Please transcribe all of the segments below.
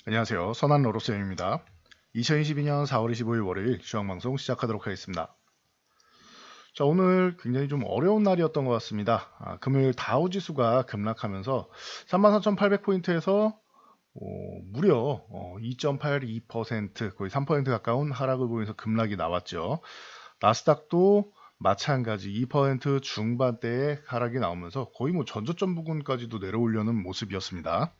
안녕하세요. 선한 로로쌤입니다. 2022년 4월 25일 월요일 주황방송 시작하도록 하겠습니다. 자, 오늘 굉장히 좀 어려운 날이었던 것 같습니다. 금요일 다우지수가 급락하면서 34,800포인트에서 무려 2.82% 거의 3% 가까운 하락을 보이면서 급락이 나왔죠. 나스닥도 마찬가지 2% 중반대의 하락이 나오면서 거의 뭐 전저점 부근까지도 내려오려는 모습이었습니다.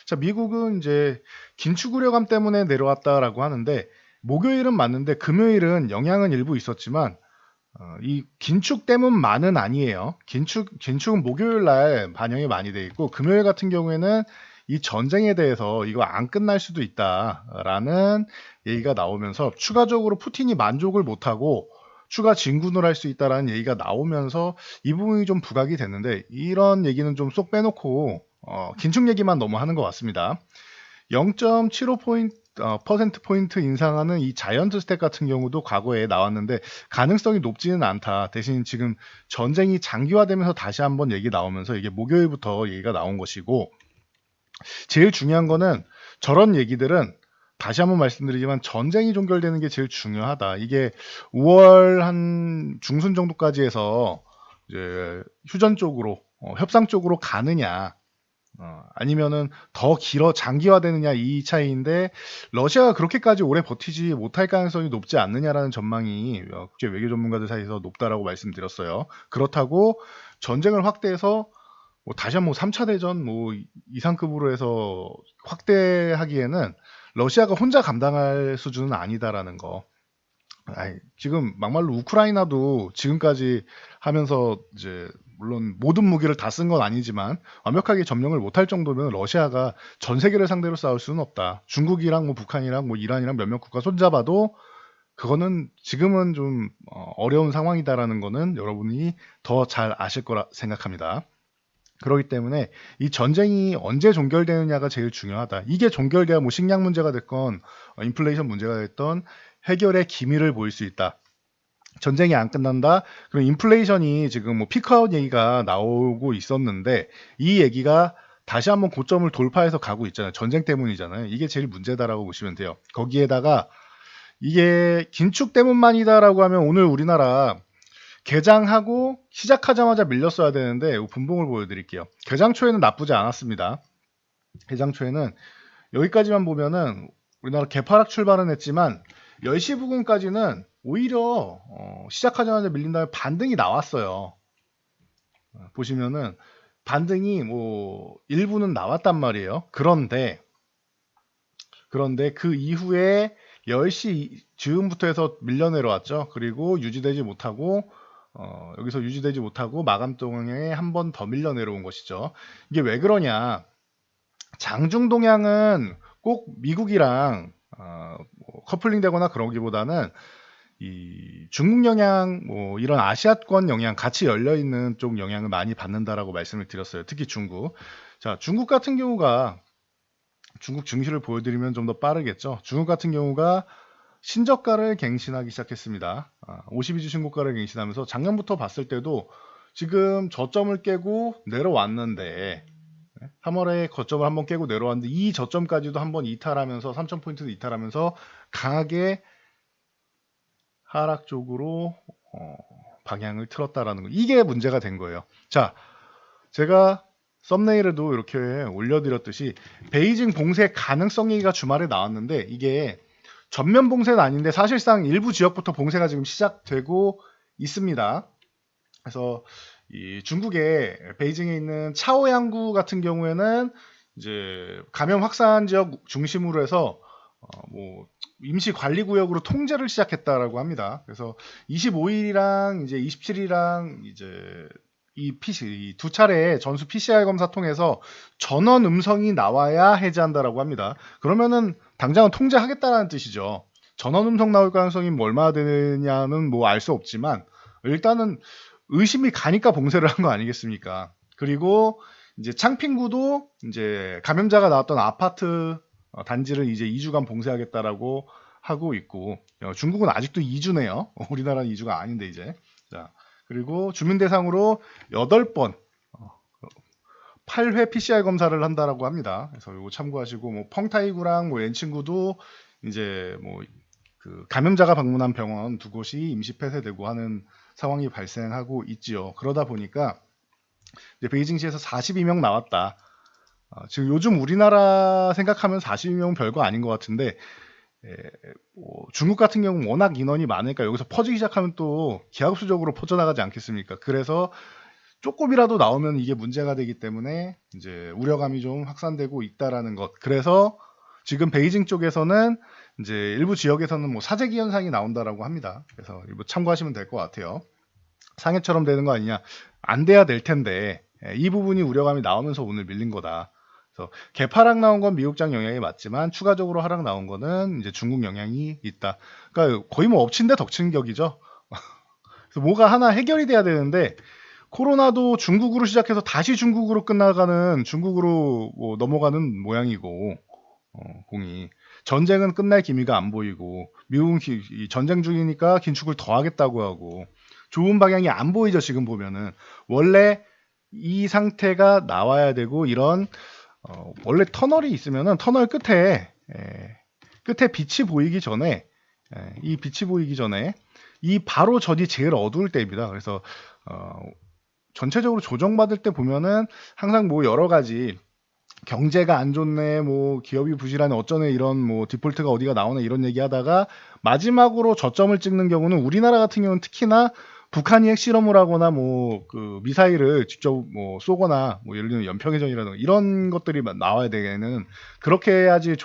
자, 미국은 이제 긴축 우려감 때문에 내려왔다라고 하는데 목요일은 맞는데 금요일은 영향은 일부 있었지만 이 긴축 때문만은 아니에요. 긴축은 목요일 날 반영이 많이 돼 있고 금요일 같은 경우에는 이 전쟁에 대해서 이거 안 끝날 수도 있다라는 얘기가 나오면서 추가적으로 푸틴이 만족을 못하고 추가 진군을 할 수 있다라는 얘기가 나오면서 이 부분이 좀 부각이 됐는데 이런 얘기는 좀 쏙 빼놓고 긴축 얘기만 너무 하는 것 같습니다. 0.75포인트 퍼센트 포인트 인상하는 이 자이언트 스택 같은 경우도 과거에 나왔는데 가능성이 높지는 않다. 대신 지금 전쟁이 장기화되면서 다시 한번 얘기 나오면서 이게 목요일부터 얘기가 나온 것이고 제일 중요한 거는 저런 얘기들은 다시 한번 말씀드리지만 전쟁이 종결되는 게 제일 중요하다. 이게 5월 한 중순 정도까지 해서 이제 휴전 쪽으로 협상 쪽으로 가느냐 아니면은 더 장기화되느냐 이 차이인데 러시아가 그렇게까지 오래 버티지 못할 가능성이 높지 않느냐라는 전망이 국제 외교 전문가들 사이에서 높다라고 말씀드렸어요. 그렇다고 전쟁을 확대해서 뭐 다시 한번 3차 대전 뭐 이상급으로 해서 확대하기에는 러시아가 혼자 감당할 수준은 아니다라는 거. 지금 막말로 우크라이나도 지금까지 하면서 이제 물론 모든 무기를 다 쓴 건 아니지만 완벽하게 점령을 못할 정도면 러시아가 전 세계를 상대로 싸울 수는 없다. 중국이랑 뭐 북한이랑 뭐 이란이랑 몇몇 국가 손잡아도 그거는 지금은 좀 어려운 상황이다라는 거는 여러분이 더 잘 아실 거라 생각합니다. 그렇기 때문에 이 전쟁이 언제 종결되느냐가 제일 중요하다. 이게 종결돼야 뭐 식량 문제가 됐건 인플레이션 문제가 됐던 해결의 기미를 보일 수 있다. 전쟁이 안 끝난다. 그럼 인플레이션이 지금 뭐 피크아웃 얘기가 나오고 있었는데 이 얘기가 다시 한번 고점을 돌파해서 가고 있잖아요. 전쟁 때문이잖아요. 이게 제일 문제다라고 보시면 돼요. 거기에다가 이게 긴축 때문만이다라고 하면 오늘 우리나라 개장하고 시작하자마자 밀렸어야 되는데 분봉을 보여드릴게요. 개장 초에는 나쁘지 않았습니다. 개장 초에는 여기까지만 보면은 우리나라 개파락 출발은 했지만 10시 부근까지는 오히려 시작하자마자 밀린 다음에 반등이 나왔어요. 보시면은 반등이 뭐 일부는 나왔단 말이에요. 그런데 그 이후에 10시 즈음부터 해서 밀려 내려왔죠. 그리고 유지되지 못하고 여기서 유지되지 못하고 마감 동향에 한 번 더 밀려 내려온 것이죠. 이게 왜 그러냐? 장중 동향은 꼭 미국이랑 뭐 커플링 되거나 그러기보다는 이 중국 영향, 뭐 이런 아시아권 영향 같이 열려 있는 쪽 영향을 많이 받는다라고 말씀을 드렸어요. 특히 중국. 자, 중국 같은 경우가 중국 증시를 보여드리면 좀 더 빠르겠죠. 중국 같은 경우가 신저가를 갱신하기 시작했습니다. 52주 신고가를 갱신하면서 작년부터 봤을 때도 지금 저점을 깨고 내려왔는데 3월에 거점을 한번 깨고 내려왔는데 이 저점까지도 한번 이탈하면서 3,000포인트도 이탈하면서 강하게 하락 쪽으로 방향을 틀었다라는 거. 이게 문제가 된 거예요. 자, 제가 썸네일에도 이렇게 올려드렸듯이 베이징 봉쇄 가능성 얘기가 주말에 나왔는데 이게 전면 봉쇄는 아닌데 사실상 일부 지역부터 봉쇄가 지금 시작되고 있습니다. 그래서 이 중국의 베이징에 있는 차오양구 같은 경우에는 이제 감염 확산 지역 중심으로 해서 뭐 임시 관리 구역으로 통제를 시작했다라고 합니다. 그래서 25일이랑 이제 27일이랑 이제 이 두 차례 전수 PCR 검사 통해서 전원 음성이 나와야 해제한다라고 합니다. 그러면은 당장은 통제하겠다라는 뜻이죠. 전원 음성 나올 가능성이 뭐 얼마나 되느냐는 뭐 알 수 없지만 일단은 의심이 가니까 봉쇄를 한 거 아니겠습니까? 그리고 이제 창핑구도 이제 감염자가 나왔던 아파트 단지를 이제 2주간 봉쇄하겠다라고 하고 있고 중국은 아직도 2주네요. 우리나라는 2주가 아닌데 이제 자 그리고 주민 대상으로 8번 8회 PCR 검사를 한다라고 합니다. 그래서 이거 참고하시고 뭐 펑타이구랑 뭐 엔친구도 이제 뭐 그 감염자가 방문한 병원 두 곳이 임시 폐쇄되고 하는 상황이 발생하고 있지요. 그러다 보니까 이제 베이징시에서 42명 나왔다. 지금 요즘 우리나라 생각하면 42명 별거 아닌 것 같은데 뭐 중국 같은 경우는 워낙 인원이 많으니까 여기서 퍼지기 시작하면 또 기하급수적으로 퍼져나가지 않겠습니까? 그래서 조금이라도 나오면 이게 문제가 되기 때문에 이제 우려감이 좀 확산되고 있다라는 것. 그래서 지금 베이징 쪽에서는 이제 일부 지역에서는 뭐 사재기 현상이 나온다라고 합니다. 그래서 일부 참고하시면 될 것 같아요. 상해처럼 되는 거 아니냐? 안 돼야 될 텐데 이 부분이 우려감이 나오면서 오늘 밀린 거다. 그래서 개파락 나온 건 미국장 영향이 맞지만 추가적으로 하락 나온 거는 이제 중국 영향이 있다. 그러니까 거의 뭐 엎친 데 덮친 격이죠. 그래서 뭐가 하나 해결이 돼야 되는데 코로나도 중국으로 시작해서 다시 중국으로 끝나가는 중국으로 뭐 넘어가는 모양이고 공이 전쟁은 끝날 기미가 안 보이고 미국은 전쟁 중이니까 긴축을 더 하겠다고 하고 좋은 방향이 안 보이죠. 지금 보면은 원래 이 상태가 나와야 되고 이런 원래 터널이 있으면은 터널 끝에 빛이 보이기 전에 이 빛이 보이기 전에 이 바로 전이 제일 어두울 때입니다. 그래서 전체적으로 조정받을 때 보면은 항상 뭐 여러 가지 경제가 안 좋네, 뭐 기업이 부실하네, 어쩌네 이런 뭐 디폴트가 어디가 나오네 이런 얘기하다가 마지막으로 저점을 찍는 경우는 우리나라 같은 경우는 특히나 북한이 핵실험을 하거나 뭐 그 미사일을 직접 뭐 쏘거나 뭐 예를 들면 연평해전이라든가 이런 것들이 나와야 되는 그렇게 해야지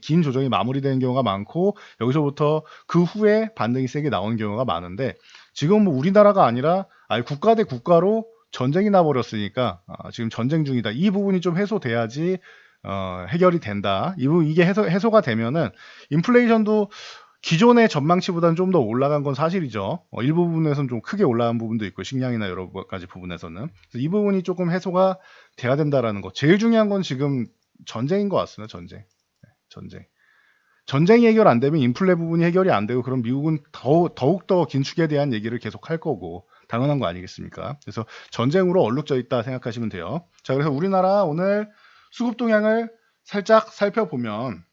긴 조정이 마무리되는 경우가 많고 여기서부터 그 후에 반등이 세게 나오는 경우가 많은데 지금 뭐 우리나라가 아니라 아예 국가 대 국가로 전쟁이 나버렸으니까 지금 전쟁 중이다. 이 부분이 좀 해소돼야지 해결이 된다. 이게 해소가 되면은 인플레이션도 기존의 전망치보다는 좀 더 올라간 건 사실이죠. 일부 부분에서는 좀 크게 올라간 부분도 있고 식량이나 여러 가지 부분에서는 그래서 이 부분이 조금 해소가 돼야 된다라는 거. 제일 중요한 건 지금 전쟁인 것 같습니다. 전쟁. 전쟁이 해결 안 되면 인플레 부분이 해결이 안 되고 그럼 미국은 더욱더 긴축에 대한 얘기를 계속 할 거고 당연한 거 아니겠습니까? 그래서 전쟁으로 얼룩져 있다 생각하시면 돼요. 자, 그래서 우리나라 오늘 수급 동향을 살짝 살펴보면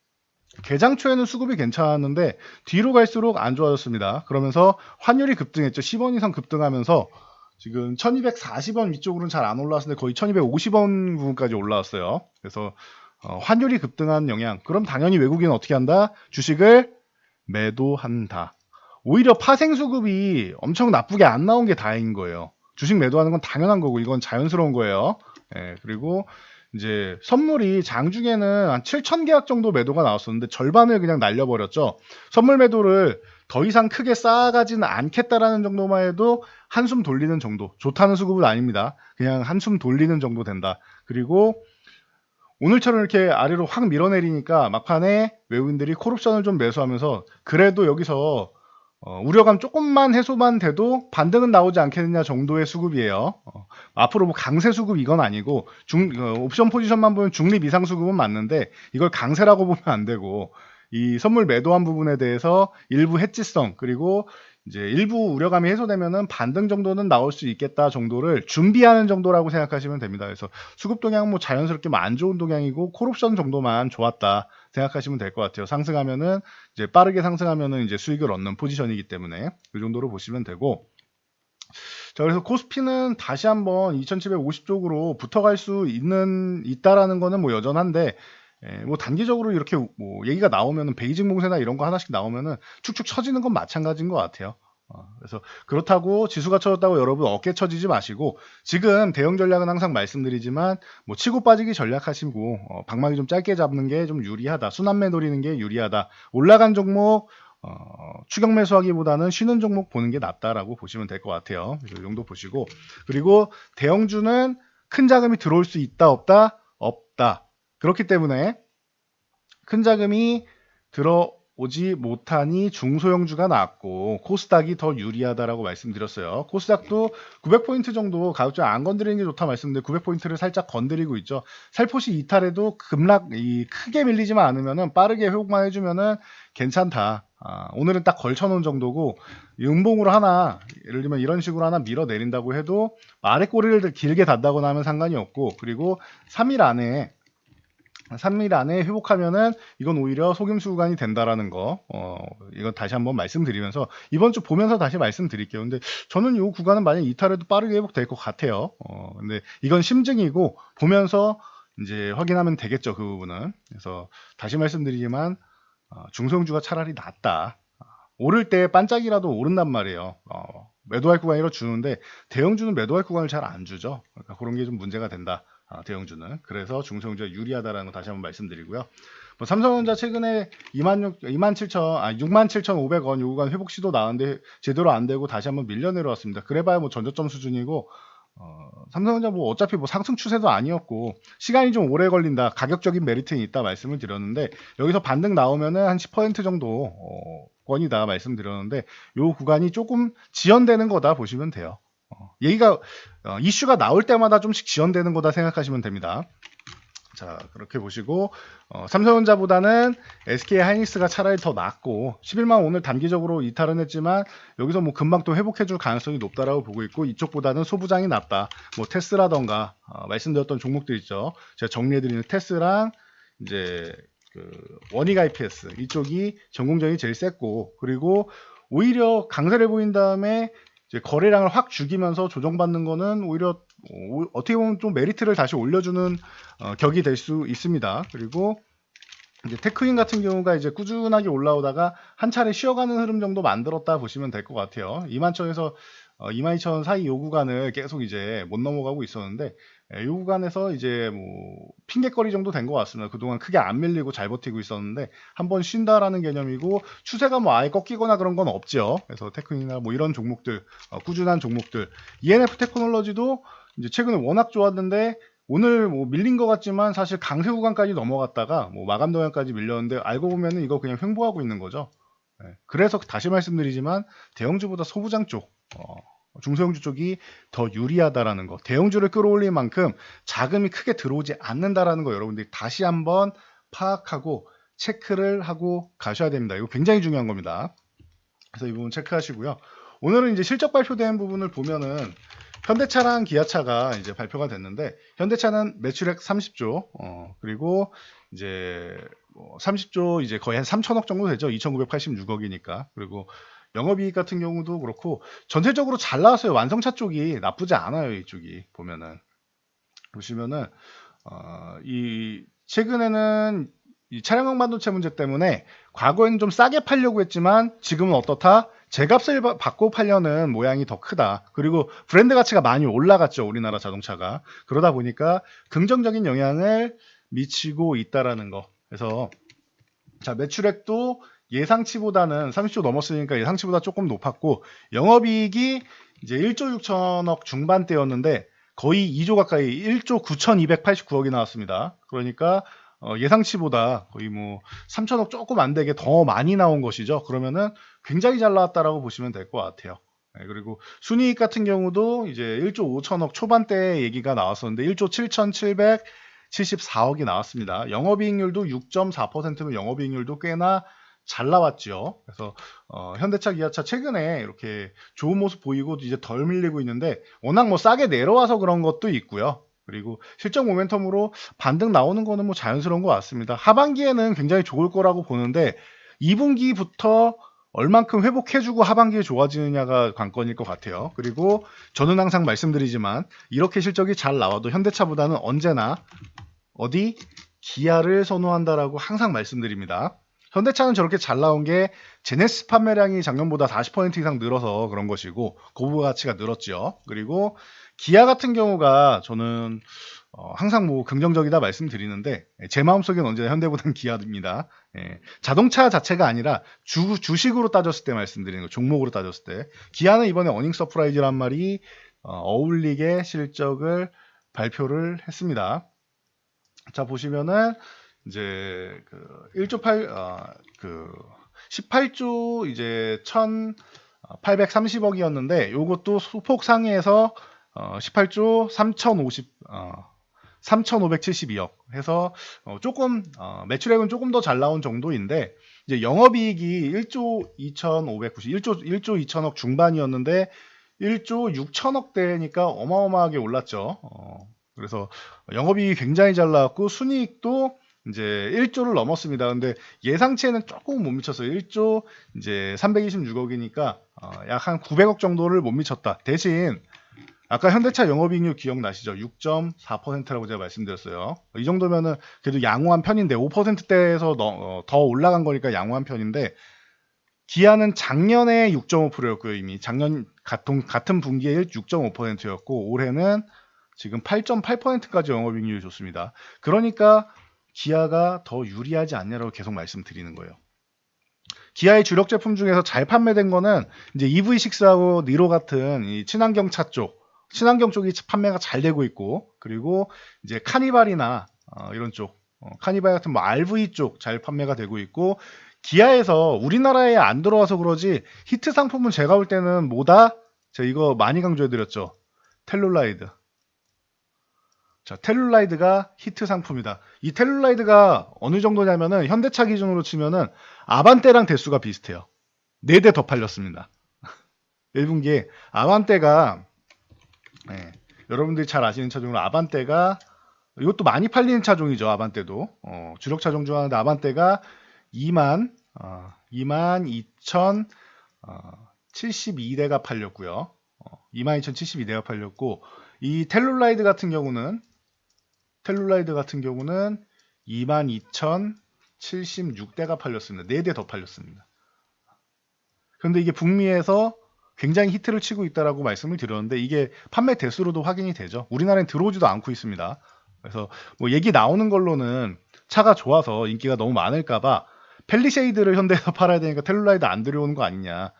개장 초에는 수급이 괜찮았는데 뒤로 갈수록 안 좋아졌습니다. 그러면서 환율이 급등했죠. 10원 이상 급등하면서 지금 1240원 위쪽으로는 잘 안 올라왔는데 거의 1250원 부분까지 올라왔어요. 그래서 환율이 급등한 영향. 그럼 당연히 외국인은 어떻게 한다? 주식을 매도한다. 오히려 파생수급이 엄청 나쁘게 안 나온 게 다행인 거예요. 주식 매도하는 건 당연한 거고 이건 자연스러운 거예요. 그리고 이제 선물이 장중에는 한 7,000계약 정도 매도가 나왔었는데 절반을 그냥 날려버렸죠. 선물 매도를 더 이상 크게 쌓아가지는 않겠다라는 정도만 해도 한숨 돌리는 정도. 좋다는 수급은 아닙니다. 그냥 한숨 돌리는 정도 된다. 그리고 오늘처럼 이렇게 아래로 확 밀어내리니까 막판에 외국인들이 콜옵션을 좀 매수하면서 그래도 여기서 우려감 조금만 해소만 돼도 반등은 나오지 않겠느냐 정도의 수급이에요. 앞으로 뭐 강세 수급 이건 아니고 옵션 포지션만 보면 중립 이상 수급은 맞는데 이걸 강세라고 보면 안 되고 이 선물 매도한 부분에 대해서 일부 해지성 그리고 이제 일부 우려감이 해소되면은 반등 정도는 나올 수 있겠다 정도를 준비하는 정도라고 생각하시면 됩니다. 그래서 수급 동향은 뭐 자연스럽게 뭐 안 좋은 동향이고 콜옵션 정도만 좋았다 생각하시면 될 것 같아요. 상승하면은 이제 빠르게 상승하면은 이제 수익을 얻는 포지션이기 때문에 이 정도로 보시면 되고. 자, 그래서 코스피는 다시 한번 2750 쪽으로 붙어갈 수 있다라는 거는 뭐 여전한데 뭐 단기적으로 이렇게 뭐 얘기가 나오면은 베이징 봉쇄나 이런 거 하나씩 나오면은 축축 처지는 건 마찬가지인 것 같아요. 그래서 그렇다고 지수가 처졌다고 여러분 어깨 처지지 마시고 지금 대응 전략은 항상 말씀드리지만 뭐 치고 빠지기 전략하시고 방망이 좀 짧게 잡는 게 좀 유리하다. 순환매 노리는 게 유리하다. 올라간 종목 추격 매수하기보다는 쉬는 종목 보는 게 낫다라고 보시면 될 것 같아요. 이 정도 보시고 그리고 대형주는 큰 자금이 들어올 수 있다 없다? 없다. 그렇기 때문에 큰 자금이 들어오지 못하니 중소형주가 낫고 코스닥이 더 유리하다라고 말씀드렸어요. 코스닥도 900포인트 정도 가급적 안 건드리는 게 좋다 말씀드렸는데 900포인트를 살짝 건드리고 있죠. 살포시 이탈해도 크게 밀리지만 않으면은 빠르게 회복만 해주면은 괜찮다. 오늘은 딱 걸쳐놓은 정도고 음봉으로 하나 예를 들면 이런 식으로 하나 밀어내린다고 해도 아래 꼬리를 길게 단다거나 하면 상관이 없고 그리고 3일 안에 회복하면은 이건 오히려 속임수 구간이 된다라는 거 이건 다시 한번 말씀드리면서 이번 주 보면서 다시 말씀드릴게요. 근데 저는 이 구간은 만약 이탈해도 빠르게 회복될 것 같아요. 근데 이건 심증이고 보면서 이제 확인하면 되겠죠, 그 부분은. 그래서 다시 말씀드리지만 중소형주가 차라리 낫다. 오를 때 반짝이라도 오른단 말이에요. 매도할 구간이라 주는데 대형주는 매도할 구간을 잘 안 주죠. 그러니까 그런 게 좀 문제가 된다. 대형주는. 그래서 중소형주가 유리하다라는 거 다시 한번 말씀드리고요. 뭐 삼성전자 최근에 67,500원 요 구간 회복 시도 나왔는데 제대로 안 되고 다시 한번 밀려 내려왔습니다. 그래봐야 뭐 전저점 수준이고 삼성전자 뭐 어차피 뭐 상승 추세도 아니었고 시간이 좀 오래 걸린다. 가격적인 메리트는 있다 말씀을 드렸는데 여기서 반등 나오면은 한 10% 정도 권이다 말씀드렸는데 요 구간이 조금 지연되는 거다 보시면 돼요. 얘기가 이슈가 나올 때마다 좀씩 지연되는 거다 생각하시면 됩니다. 자, 그렇게 보시고 삼성전자보다는 SK 하이닉스가 차라리 더 낫고 11만 오늘 단기적으로 이탈은 했지만 여기서 뭐 금방 또 회복해줄 가능성이 높다라고 보고 있고 이쪽보다는 소부장이 낫다. 뭐 테스라던가 말씀드렸던 종목들 있죠. 제가 정리해드리는 테스랑 이제 그 원익 IPS 이쪽이 전공정이 제일 셌고 그리고 오히려 강세를 보인 다음에 이제 거래량을 확 죽이면서 조정받는 거는 오히려 어떻게 보면 좀 메리트를 다시 올려주는 격이 될 수 있습니다. 그리고 이제 테크인 같은 경우가 이제 꾸준하게 올라오다가 한 차례 쉬어가는 흐름 정도 만들었다 보시면 될 것 같아요. 21,000에서 22,000 사이 요 구간을 계속 이제 못 넘어가고 있었는데 요 구간에서 이제 뭐 핑계거리 정도 된 것 같습니다. 그동안 크게 안 밀리고 잘 버티고 있었는데 한번 쉰다라는 개념이고 추세가 뭐 아예 꺾이거나 그런 건 없죠. 그래서 테크인이나 뭐 이런 종목들 꾸준한 종목들 ENF 테크놀로지도 이제 최근에 워낙 좋았는데 오늘 뭐 밀린 것 같지만 사실 강세 구간까지 넘어갔다가 뭐 마감 동향까지 밀렸는데 알고 보면은 이거 그냥 횡보하고 있는 거죠. 그래서 다시 말씀드리지만 대형주보다 소부장 쪽 중소형주 쪽이 더 유리하다라는 거, 대형주를 끌어올릴 만큼 자금이 크게 들어오지 않는다라는 거 여러분들이 다시 한번 파악하고 체크를 하고 가셔야 됩니다. 이거 굉장히 중요한 겁니다. 그래서 이 부분 체크하시고요. 오늘은 이제 실적 발표된 부분을 보면은 현대차랑 기아차가 이제 발표가 됐는데 현대차는 매출액 30조 그리고 이제 30조 이제 거의 한 3천억 정도 되죠. 2,986억이니까. 그리고 영업이익 같은 경우도 그렇고 전체적으로 잘 나왔어요. 완성차 쪽이 나쁘지 않아요. 이쪽이 보면은 보시면은 이 최근에는 이 차량용 반도체 문제 때문에 과거에는 좀 싸게 팔려고 했지만 지금은 어떻다? 제값을 받고 팔려는 모양이 더 크다. 그리고 브랜드 가치가 많이 올라갔죠. 우리나라 자동차가. 그러다 보니까 긍정적인 영향을 미치고 있다라는 거. 그래서 자, 매출액도 예상치보다는 30조 넘었으니까 예상치보다 조금 높았고 영업이익이 이제 1조 6천억 중반대였는데 거의 2조 가까이 1조 9,289억이 나왔습니다. 그러니까 예상치보다 거의 뭐 3천억 조금 안 되게 더 많이 나온 것이죠. 그러면은 굉장히 잘 나왔다라고 보시면 될 것 같아요. 그리고 순이익 같은 경우도 이제 1조 5천억 초반대 얘기가 나왔었는데 1조 7,774억이 나왔습니다. 영업이익률도 6.4%면 영업이익률도 꽤나 잘 나왔죠. 그래서 현대차, 기아차 최근에 이렇게 좋은 모습 보이고 이제 덜 밀리고 있는데 워낙 뭐 싸게 내려와서 그런 것도 있고요. 그리고 실적 모멘텀으로 반등 나오는 거는 뭐 자연스러운 것 같습니다. 하반기에는 굉장히 좋을 거라고 보는데 2분기부터 얼만큼 회복해주고 하반기에 좋아지느냐가 관건일 것 같아요. 그리고 저는 항상 말씀드리지만 이렇게 실적이 잘 나와도 현대차보다는 언제나 어디 기아를 선호한다라고 항상 말씀드립니다. 현대차는 저렇게 잘 나온 게 제네시스 판매량이 작년보다 40% 이상 늘어서 그런 것이고 고부 가치가 늘었죠. 그리고 기아 같은 경우가 저는 항상 뭐 긍정적이다 말씀드리는데 제 마음속엔 언제나 현대보다는 기아입니다. 자동차 자체가 아니라 주식으로 따졌을 때 말씀드리는 거 종목으로 따졌을 때 기아는 이번에 어닝 서프라이즈란 말이 어울리게 실적을 발표를 했습니다. 자 보시면은 이제 그 1조 18조 이제 1,830억이었는데 요것도 소폭 상회해서 18조 3,572억 해서 조금 매출액은 조금 더 잘 나온 정도인데 이제 영업이익이 1조 2,590, 1조 2천억 중반이었는데 1조 6천억 대니까 어마어마하게 올랐죠. 그래서 영업이익이 굉장히 잘 나왔고 순이익도 이제 1조를 넘었습니다. 근데 예상치에는 조금 못 미쳤어요. 1조 이제 326억이니까 약 한 900억 정도를 못 미쳤다. 대신 아까 현대차 영업이익률 기억나시죠? 6.4%라고 제가 말씀드렸어요. 이 정도면은 그래도 양호한 편인데 5%대에서 더 올라간 거니까 양호한 편인데 기아는 작년에 6.5%였고요. 이미 작년 같은 분기에 6.5%였고 올해는 지금 8.8%까지 영업이익률이 좋습니다. 그러니까 기아가 더 유리하지 않냐라고 계속 말씀드리는 거예요. 기아의 주력 제품 중에서 잘 판매된 거는 이제 EV6하고 니로 같은 이 친환경 차 쪽, 친환경 쪽이 판매가 잘 되고 있고, 그리고 이제 카니발이나 이런 쪽, 카니발 같은 뭐 RV 쪽 잘 판매가 되고 있고, 기아에서 우리나라에 안 들어와서 그러지 히트 상품은 제가 볼 때는 뭐다? 제가 이거 많이 강조해드렸죠. 텔룰라이드. 자, 텔룰라이드가 히트 상품이다. 이 텔룰라이드가 어느 정도냐면은 현대차 기준으로 치면은 아반떼랑 대수가 비슷해요. 4대 더 팔렸습니다. 1분기에 아반떼가 여러분들이 잘 아시는 차종으로 아반떼가 이것도 많이 팔리는 차종이죠. 아반떼도 주력 차종 중 하나인데 아반떼가 22,072대가 팔렸고요. 22,072대가 팔렸고 이 텔룰라이드 같은 경우는 22,076대가 팔렸습니다. 4대 더 팔렸습니다. 그런데 이게 북미에서 굉장히 히트를 치고 있다라고 말씀을 드렸는데 이게 판매 대수로도 확인이 되죠. 우리나라엔 들어오지도 않고 있습니다. 그래서 뭐 얘기 나오는 걸로는 차가 좋아서 인기가 너무 많을까봐 펠리쉐이드를 현대에서 팔아야 되니까 텔룰라이드 안 들여오는 거 아니냐.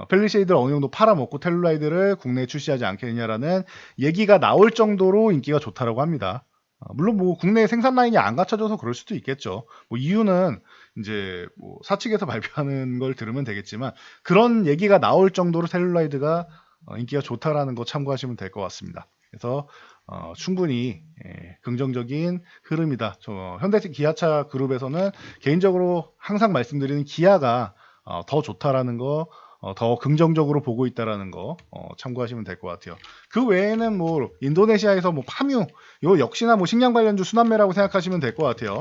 펠리쉐이드를 어느 정도 팔아먹고 텔룰라이드를 국내에 출시하지 않겠느냐라는 얘기가 나올 정도로 인기가 좋다라고 합니다. 물론 뭐 국내 생산 라인이 안 갖춰져서 그럴 수도 있겠죠. 뭐 이유는 이제 뭐 사측에서 발표하는 걸 들으면 되겠지만 그런 얘기가 나올 정도로 텔룰라이드가 인기가 좋다라는 거 참고하시면 될 것 같습니다. 그래서 충분히 긍정적인 흐름이다. 현대 기아차 그룹에서는 개인적으로 항상 말씀드리는 기아가 더 좋다라는 거, 더 긍정적으로 보고 있다라는 거 참고하시면 될 것 같아요. 그 외에는 뭐 인도네시아에서 뭐 파뮤, 요 역시나 뭐 식량 관련주 순환매라고 생각하시면 될 것 같아요.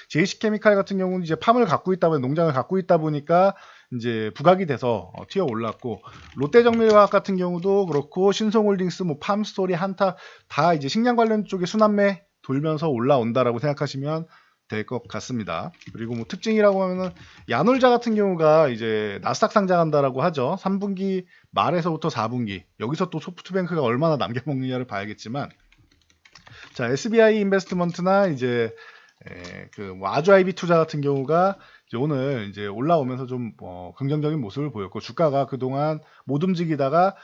JC케미칼 같은 경우는 이제 팜을 갖고 있다 보니 농장을 갖고 있다 보니까 이제 부각이 돼서 튀어 올랐고 롯데정밀화학 같은 경우도 그렇고 신성홀딩스, 뭐 팜스토리, 한타 다 이제 식량 관련 쪽에 순환매 돌면서 올라온다라고 생각하시면 될 것 같습니다. 그리고 뭐 특징이라고 하면은 야놀자 같은 경우가 이제 나스닥 상장한다라고 하죠. 3분기 말에서부터 4분기 여기서 또 소프트뱅크가 얼마나 남겨먹느냐를 봐야겠지만 자 SBI 인베스트먼트나 이제 뭐 아주아이비 투자 같은 경우가 이제 오늘 이제 올라오면서 좀 긍정적인 모습을 보였고 주가가 그동안 못 움직이다가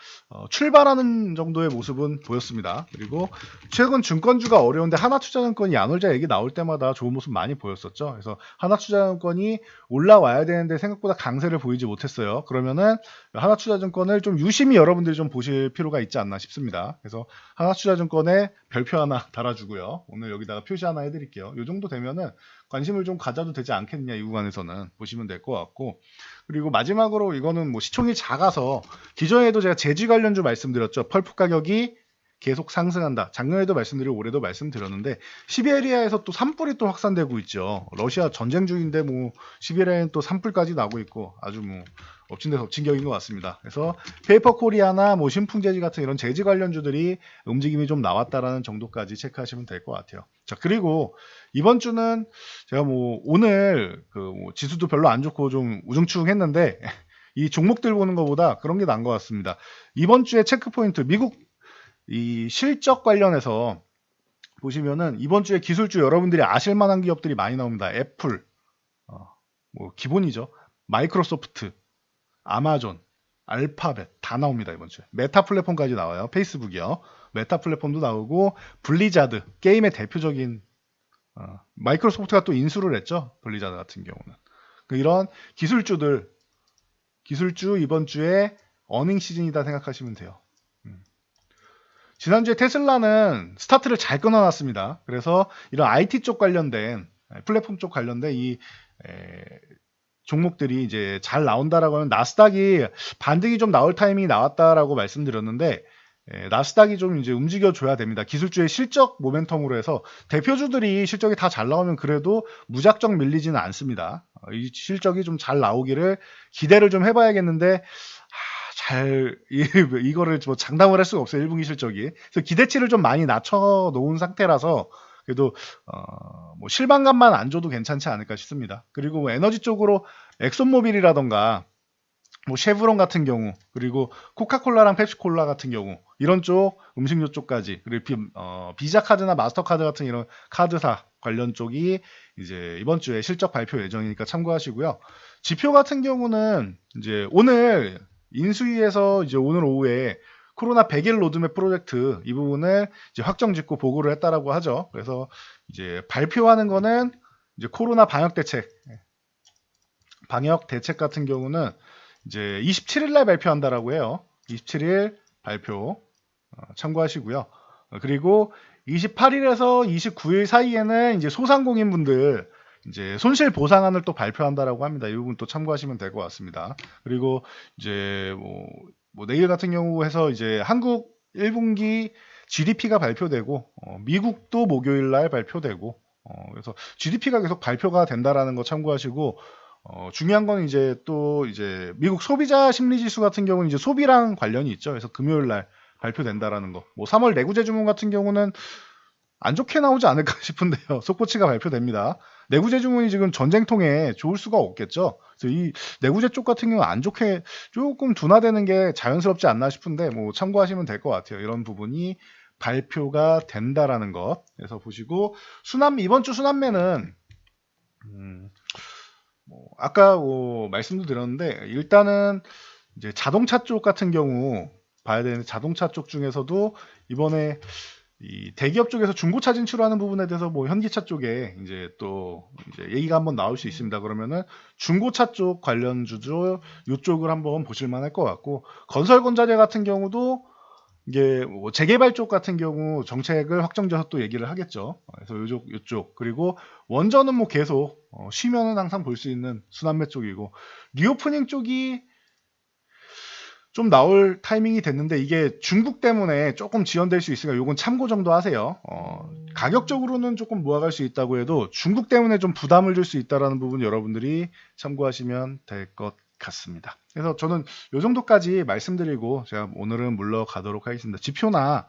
출발하는 정도의 모습은 보였습니다. 그리고 최근 증권주가 어려운데 하나투자증권이 야놀자 얘기 나올 때마다 좋은 모습 많이 보였었죠. 그래서 하나투자증권이 올라와야 되는데 생각보다 강세를 보이지 못했어요. 그러면은 하나투자증권을 좀 유심히 여러분들이 좀 보실 필요가 있지 않나 싶습니다. 그래서 하나투자증권에 별표 하나 달아주고요. 오늘 여기다가 표시 하나 해드릴게요. 이 정도 되면은 관심을 좀 가져도 되지 않겠냐 이 구간에서는 보시면 될 것 같고 그리고 마지막으로 이거는 뭐 시총이 작아서 기존에도 제가 제지 관련주 말씀드렸죠. 펄프 가격이 계속 상승한다. 작년에도 말씀드리고 올해도 말씀드렸는데 시베리아에서 또 산불이 또 확산되고 있죠. 러시아 전쟁 중인데 뭐 시베리아에는 또 산불까지 나고 있고 아주 뭐 엎친 데 덮친 격인 것 같습니다. 그래서 페이퍼 코리아나 뭐 신풍재지 같은 이런 재지 관련주들이 움직임이 좀 나왔다라는 정도까지 체크하시면 될 것 같아요. 자 그리고 이번 주는 제가 뭐 오늘 뭐 지수도 별로 안 좋고 좀 우중충했는데 이 종목들 보는 것보다 그런 게 나은 것 같습니다. 이번 주에 체크 포인트 미국 이 실적 관련해서 보시면은 이번 주에 기술주 여러분들이 아실 만한 기업들이 많이 나옵니다. 애플, 뭐 기본이죠. 마이크로소프트, 아마존, 알파벳 다 나옵니다. 이번 주에. 메타 플랫폼까지 나와요. 페이스북이요. 메타 플랫폼도 나오고 블리자드 게임의 대표적인 마이크로소프트가 또 인수를 했죠. 블리자드 같은 경우는. 이런 기술주 이번 주에 어닝 시즌이다 생각하시면 돼요. 지난주에 테슬라는 스타트를 잘 끊어놨습니다. 그래서 이런 IT 쪽 관련된 플랫폼 쪽 관련된 이 종목들이 이제 잘 나온다라고 하면 나스닥이 반등이 좀 나올 타이밍이 나왔다라고 말씀드렸는데 나스닥이 좀 이제 움직여줘야 됩니다. 기술주의 실적 모멘텀으로 해서 대표주들이 실적이 다 잘 나오면 그래도 무작정 밀리지는 않습니다. 이 실적이 좀 잘 나오기를 기대를 좀 해봐야겠는데 이거를 뭐 장담을 할 수가 없어요. 1분기 실적이. 그래서 기대치를 좀 많이 낮춰 놓은 상태라서 그래도 뭐 실망감만 안 줘도 괜찮지 않을까 싶습니다. 그리고 뭐 에너지 쪽으로 엑손모빌이라던가 뭐 쉐브론 같은 경우, 그리고 코카콜라랑 펩시콜라 같은 경우, 이런 쪽 음식료 쪽까지, 그리고 비자 카드나 마스터카드 같은 이런 카드사 관련 쪽이 이제 이번 주에 실적 발표 예정이니까 참고하시고요. 지표 같은 경우는 이제 오늘 인수위에서 이제 오늘 오후에 코로나 100일 로드맵 프로젝트 이 부분을 이제 확정 짓고 보고를 했다라고 하죠. 그래서 이제 발표하는 거는 이제 코로나 방역 대책 같은 경우는 이제 27일 날 발표한다라고 해요. 27일 발표 참고하시고요. 그리고 28일에서 29일 사이에는 이제 소상공인분들 이제 손실 보상안을 또 발표한다라고 합니다. 이 부분 또 참고하시면 될 것 같습니다. 그리고 이제 뭐 내일 같은 경우 해서 이제 한국 1분기 GDP가 발표되고 미국도 목요일 날 발표되고 그래서 GDP가 계속 발표가 된다라는 거 참고하시고 중요한 건 이제 또 이제 미국 소비자 심리 지수 같은 경우는 이제 소비랑 관련이 있죠. 그래서 금요일 날 발표된다라는 거. 뭐 3월 내구재 주문 같은 경우는 안 좋게 나오지 않을까 싶은데요. 속보치가 발표됩니다. 내구재 주문이 지금 전쟁통에 좋을 수가 없겠죠. 그래서 이 내구재 쪽 같은 경우 안 좋게 조금 둔화되는 게 자연스럽지 않나 싶은데 뭐 참고하시면 될 것 같아요. 이런 부분이 발표가 된다라는 것. 그래서 보시고 이번 주 순환매는 아까 말씀도 드렸는데 일단은 이제 자동차 쪽 같은 경우 봐야 되는데 자동차 쪽 중에서도 이번에 이 대기업 쪽에서 중고차 진출하는 부분에 대해서 뭐 현기차 쪽에 이제 또 이제 얘기가 한번 나올 수 있습니다. 그러면은 중고차 쪽 관련주죠 이쪽을 한번 보실 만할 것 같고 건설건자재 같은 경우도 이게 뭐 재개발 쪽 같은 경우 정책을 확정져서 또 얘기를 하겠죠. 그래서 요쪽 그리고 원전은 뭐 계속 쉬면은 항상 볼 수 있는 순환매 쪽이고 리오프닝 쪽이 좀 나올 타이밍이 됐는데 이게 중국 때문에 조금 지연될 수 있으니까 요건 참고 정도 하세요. 가격적으로는 조금 모아갈 수 있다고 해도 중국 때문에 좀 부담을 줄 수 있다라는 부분 여러분들이 참고하시면 될 것 같습니다. 그래서 저는 요 정도까지 말씀드리고 제가 오늘은 물러가도록 하겠습니다. 지표나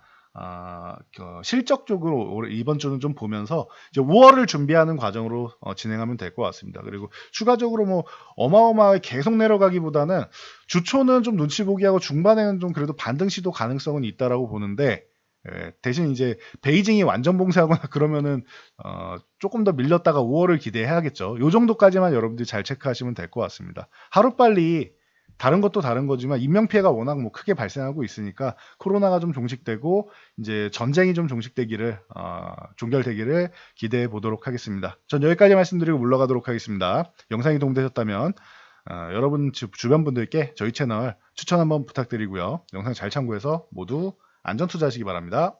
실적 쪽으로 이번 주는 좀 보면서 이제 5월을 준비하는 과정으로 진행하면 될 것 같습니다. 그리고 추가적으로 뭐 어마어마하게 계속 내려가기보다는 주초는 좀 눈치 보기 하고 중반에는 좀 그래도 반등 시도 가능성은 있다라고 보는데 대신 이제 베이징이 완전 봉쇄하거나 그러면은 조금 더 밀렸다가 5월을 기대해야겠죠. 요 정도까지만 여러분들이 잘 체크하시면 될 것 같습니다. 하루빨리 다른 것도 다른 거지만 인명피해가 워낙 뭐 크게 발생하고 있으니까 코로나가 좀 종식되고 이제 전쟁이 좀 종결되기를 기대해 보도록 하겠습니다. 전 여기까지 말씀드리고 물러가도록 하겠습니다. 영상이 도움되셨다면 여러분 주변 분들께 저희 채널 추천 한번 부탁드리고요. 영상 잘 참고해서 모두 안전 투자하시기 바랍니다.